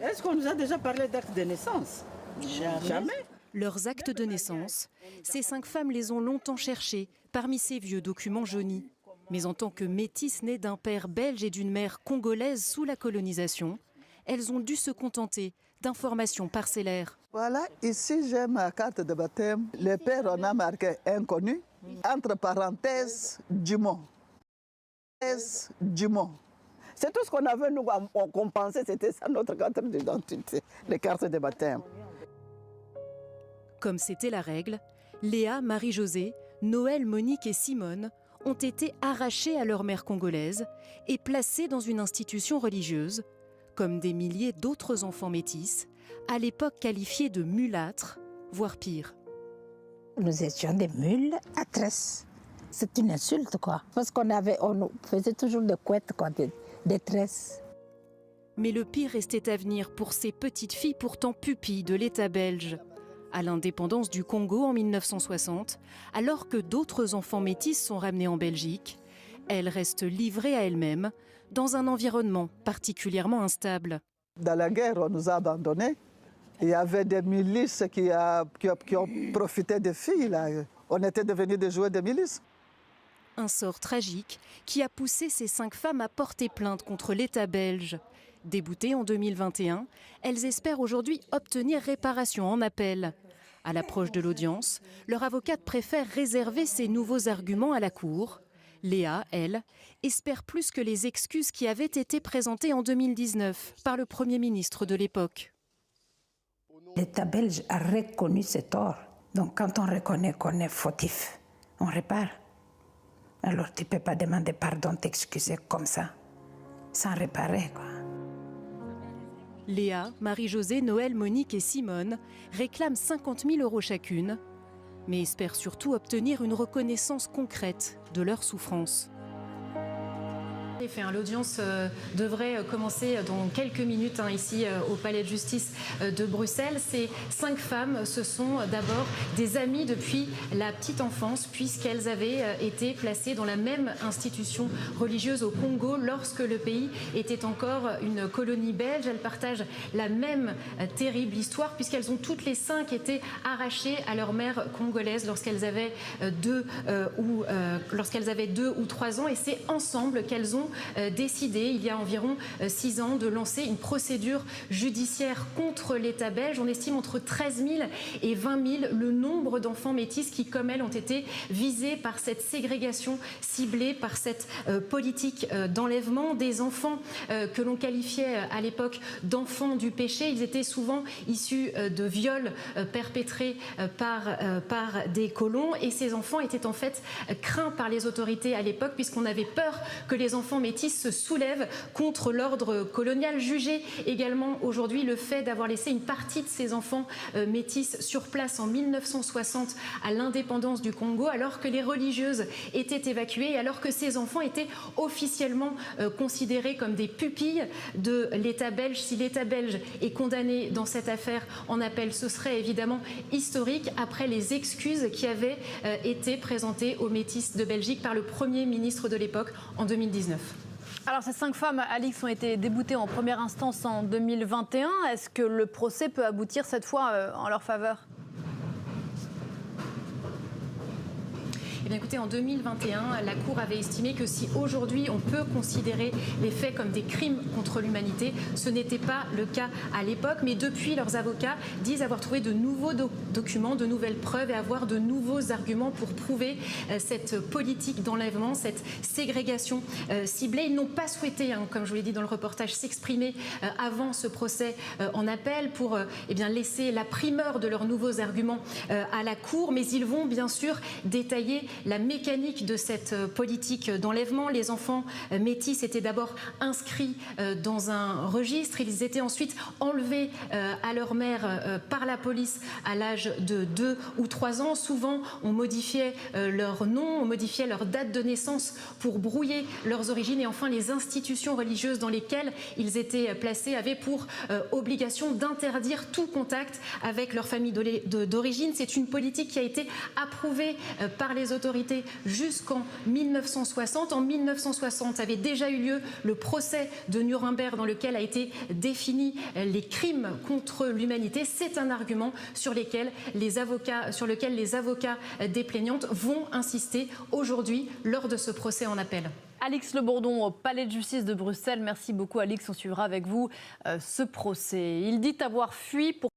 Est-ce qu'on nous a déjà parlé d'acte de naissance? Jamais. Leurs actes de naissance, ces 5 femmes les ont longtemps cherchés parmi ces vieux documents jaunis. Mais en tant que métisses nées d'un père belge et d'une mère congolaise sous la colonisation, elles ont dû se contenter d'informations parcellaires. Voilà, ici j'ai ma carte de baptême. Le père, on a marqué inconnu, entre parenthèses, Dumont. Dumont. C'est tout ce qu'on avait, nous, qu'on pensait, c'était ça notre carte d'identité, les cartes de baptême. Comme c'était la règle, Léa, Marie-Josée, Noël, Monique et Simone ont été arrachées à leur mère congolaise et placées dans une institution religieuse, comme des milliers d'autres enfants métis, à l'époque qualifiés de mulâtres, voire pire. Nous étions des mules à tresse. C'est une insulte, quoi. Parce on nous faisait toujours des couettes, quoi, des tresses. Mais le pire restait à venir pour ces petites filles pourtant pupilles de l'État belge. À l'indépendance du Congo en 1960, alors que d'autres enfants métis sont ramenés en Belgique, elles restent livrées à elles-mêmes dans un environnement particulièrement instable. Dans la guerre, on nous a abandonnés. Il y avait des milices qui ont profité des filles. Là. On était devenus des jouets de milices. Un sort tragique qui a poussé ces 5 femmes à porter plainte contre l'État belge. Déboutées en 2021, elles espèrent aujourd'hui obtenir réparation en appel. À l'approche de l'audience, leur avocate préfère réserver ses nouveaux arguments à la cour. Léa, elle, espère plus que les excuses qui avaient été présentées en 2019 par le Premier ministre de l'époque. L'État belge a reconnu ses torts. Donc quand on reconnaît qu'on est fautif, on répare. Alors tu ne peux pas demander pardon, t'excuser comme ça, sans réparer, quoi. Léa, Marie-Josée, Noël, Monique et Simone réclament 50 000 € chacune, mais espèrent surtout obtenir une reconnaissance concrète de leur souffrance. L'audience devrait commencer dans quelques minutes ici au Palais de justice de Bruxelles. Ces 5 femmes, ce sont d'abord des amies depuis la petite enfance, puisqu'elles avaient été placées dans la même institution religieuse au Congo lorsque le pays était encore une colonie belge. Elles partagent la même terrible histoire, puisqu'elles ont toutes les 5 été arrachées à leur mère congolaise lorsqu'elles avaient 2 ou 3 ans, et c'est ensemble qu'elles ont décidé, il y a environ 6 ans, de lancer une procédure judiciaire contre l'État belge. On estime entre 13 000 et 20 000 le nombre d'enfants métis qui, comme elles, ont été visés par cette ségrégation ciblée, par cette politique d'enlèvement des enfants que l'on qualifiait à l'époque d'enfants du péché. Ils étaient souvent issus de viols perpétrés par des colons, et ces enfants étaient en fait craints par les autorités à l'époque, puisqu'on avait peur que les enfants métis se soulèvent contre l'ordre colonial. Jugé également aujourd'hui le fait d'avoir laissé une partie de ces enfants métis sur place en 1960 à l'indépendance du Congo, alors que les religieuses étaient évacuées et alors que ces enfants étaient officiellement considérés comme des pupilles de l'État belge. Si l'État belge est condamné dans cette affaire en appel, ce serait évidemment historique après les excuses qui avaient été présentées aux métis de Belgique par le Premier ministre de l'époque en 2019. Alors ces 5 femmes, Alix, ont été déboutées en première instance en 2021. Est-ce que le procès peut aboutir cette fois en leur faveur ? Eh bien, écoutez, en 2021, la Cour avait estimé que si aujourd'hui on peut considérer les faits comme des crimes contre l'humanité, ce n'était pas le cas à l'époque. Mais depuis, leurs avocats disent avoir trouvé de nouveaux documents, de nouvelles preuves et avoir de nouveaux arguments pour prouver cette politique d'enlèvement, cette ségrégation ciblée. Ils n'ont pas souhaité, comme je vous l'ai dit dans le reportage, s'exprimer avant ce procès en appel pour laisser la primeur de leurs nouveaux arguments à la Cour. Mais ils vont bien sûr détailler la mécanique de cette politique d'enlèvement. Les enfants métis étaient d'abord inscrits dans un registre. Ils étaient ensuite enlevés à leur mère par la police à l'âge de 2 ou 3 ans. Souvent, on modifiait leur nom, on modifiait leur date de naissance pour brouiller leurs origines. Et enfin, les institutions religieuses dans lesquelles ils étaient placés avaient pour obligation d'interdire tout contact avec leur famille d'origine. C'est une politique qui a été approuvée par les autorités autorités jusqu'en 1960. En 1960 avait déjà eu lieu le procès de Nuremberg dans lequel a été défini les crimes contre l'humanité. C'est un argument sur lequel les avocats des plaignantes vont insister aujourd'hui lors de ce procès en appel. Alix Le Bourdon au Palais de justice de Bruxelles. Merci beaucoup Alix, on suivra avec vous ce procès. Il dit avoir fui pour